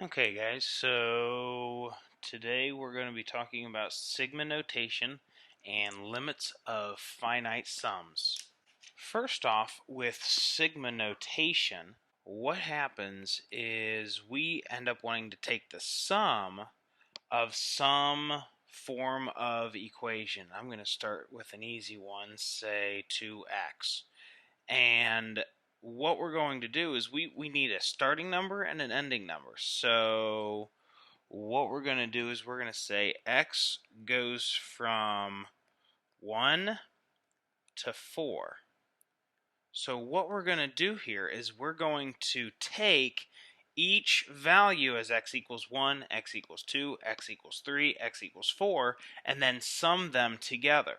Okay guys, so today we're going to be talking about sigma notation and limits of finite sums. First off, with sigma notation, what happens is we end up wanting to take the sum of some form of equation. I'm going to start with an easy one, say 2x. And what we're going to do is we need a starting number and an ending number. So what we're going to do is we're going to say x goes from 1 to 4. So what we're going to do here is we're going to take each value as x equals 1, x equals 2, x equals 3, x equals 4, and then sum them together.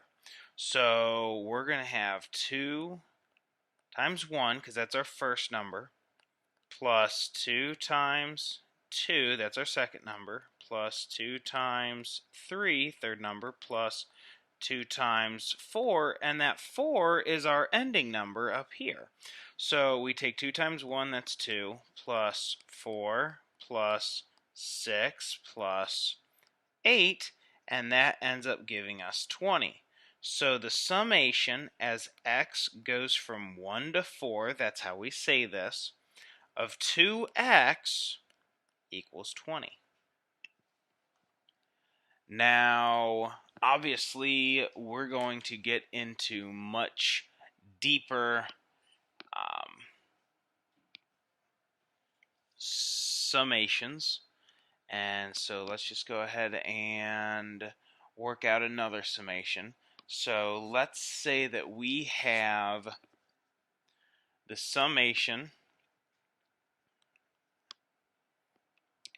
So we're going to have 2 times 1, because that's our first number, plus 2 times 2, that's our second number, plus 2 times 3, third number, plus 2 times 4, and that 4 is our ending number up here. So we take 2 times 1, that's 2, plus 4, plus 6, plus 8, and that ends up giving us 20. So the summation as x goes from 1 to 4, that's how we say this, of 2x equals 20. Now, obviously, we're going to get into much deeper summations. And so let's just go ahead and work out another summation. So let's say that we have the summation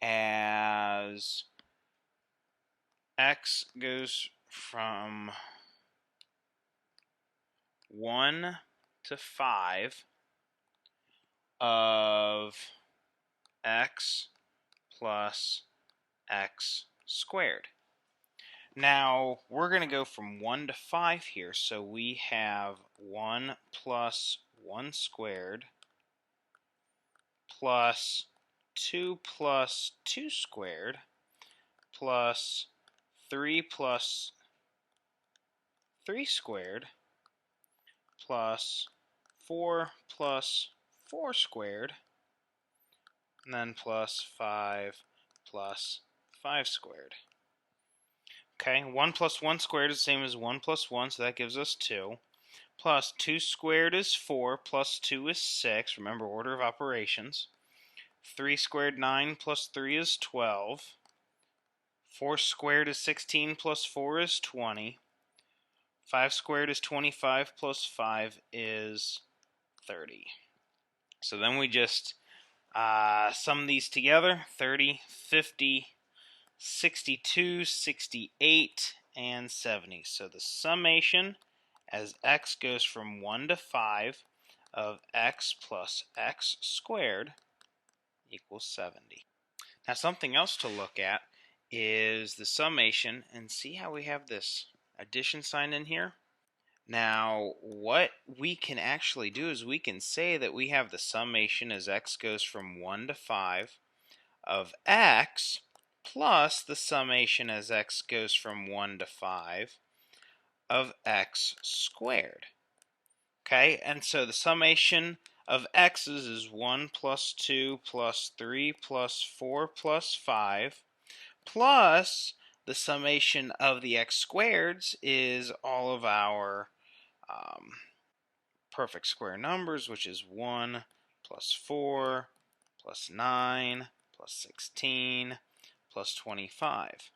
as x goes from 1 to 5 of x plus x squared. Now, we're going to go from 1 to 5 here, so we have 1 plus 1 squared plus 2 plus 2 squared plus 3 plus 3 squared plus 4 plus 4 squared, and then plus 5 plus 5 squared. Okay, 1 plus 1 squared is the same as 1 plus 1, so that gives us 2. Plus 2 squared is 4, plus 2 is 6. Remember, order of operations. 3 squared, 9, plus 3 is 12. 4 squared is 16, plus 4 is 20. 5 squared is 25, plus 5 is 30. So then we just sum these together. 30, 50, 62, 68, and 70. So the summation as x goes from 1 to 5 of x plus x squared equals 70. Now something else to look at is the summation, and see how we have this addition sign in here? Now what we can actually do is we can say that we have the summation as x goes from 1 to 5 of x plus the summation as x goes from 1 to 5 of x squared. Okay, and so the summation of x's is 1 plus 2 plus 3 plus 4 plus 5 plus the summation of the x squareds is all of our perfect square numbers, which is 1 plus 4 plus 9 plus 16 plus 25.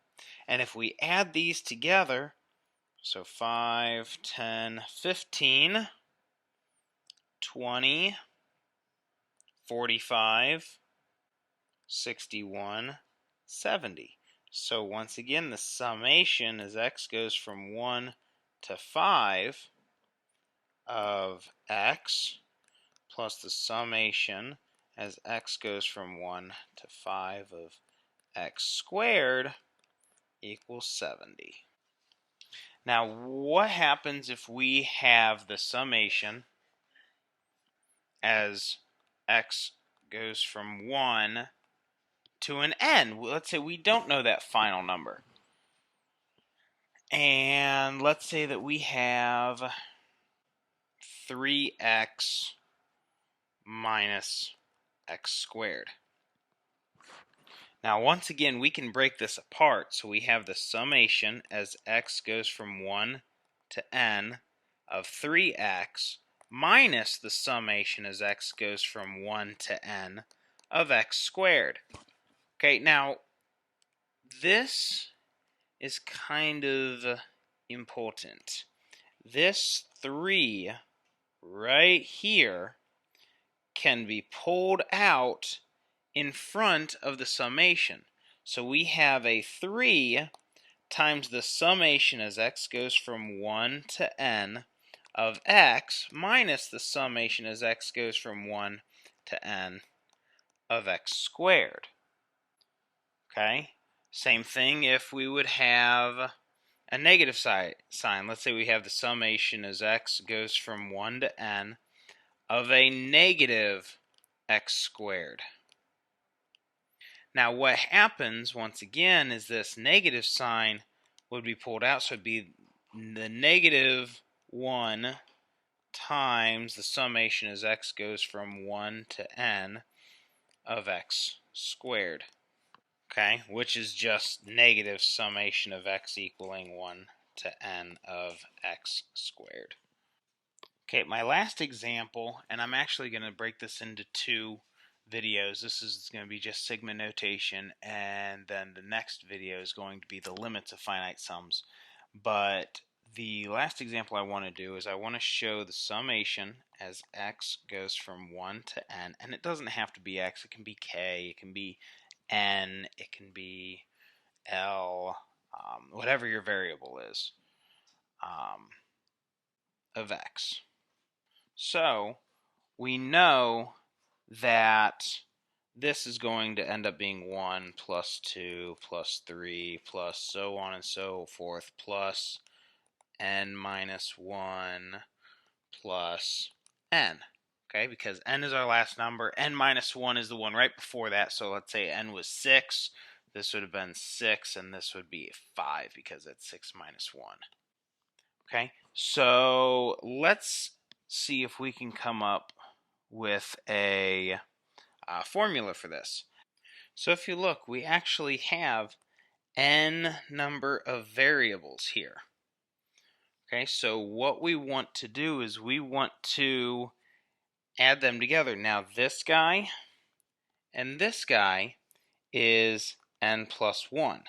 And if we add these together, so 5, 10, 15, 20, 45, 61, 70. So once again, the summation as x goes from 1 to 5 of x plus the summation as x goes from 1 to 5 of x squared equals 70. Now, what happens if we have the summation as x goes from 1 to an n. Let's say we don't know that final number. And let's say that we have 3x minus x squared. Now, once again, we can break this apart. So we have the summation as x goes from 1 to n of 3x minus the summation as x goes from 1 to n of x squared. Okay, now this is kind of important. This 3 right here can be pulled out in front of the summation. So we have a 3 times the summation as x goes from 1 to n of x minus the summation as x goes from 1 to n of x squared. Okay? Same thing if we would have a negative sign. Let's say we have the summation as x goes from 1 to n of a negative x squared. Now what happens, once again, is this negative sign would be pulled out, so it would be the negative 1 times the summation as x goes from 1 to n of x squared. Okay, which is just negative summation of x equaling 1 to n of x squared. Okay, my last example, and I'm actually going to break this into 2 videos. This is going to be just sigma notation, and then the next video is going to be the limits of finite sums. But the last example I want to do is I want to show the summation as x goes from 1 to n, and it doesn't have to be x, it can be k, it can be n, it can be l, whatever your variable is, of x. So we know that this is going to end up being 1 plus 2 plus 3 plus so on and so forth plus n minus 1 plus n. Okay, because n is our last number. N minus 1 is the one right before that. So let's say n was 6. This would have been 6, and this would be 5 because it's 6 minus 1. Okay, so let's see if we can come up with a formula for this. So if you look, we actually have n number of variables here. Okay, so what we want to do is we want to add them together. Now this guy and this guy is n plus 1.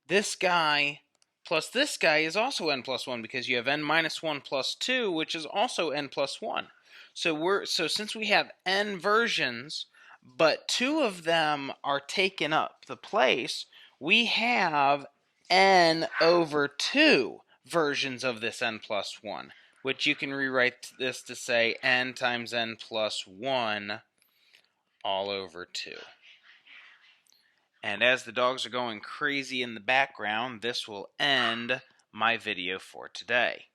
This guy plus this guy is also n plus 1 because you have n minus 1 plus 2, which is also n plus 1. So since we have n versions, but 2 of them are taking up the place, we have n over 2 versions of this n plus 1, which you can rewrite this to say n times n plus 1 all over 2. And as the dogs are going crazy in the background, this will end my video for today.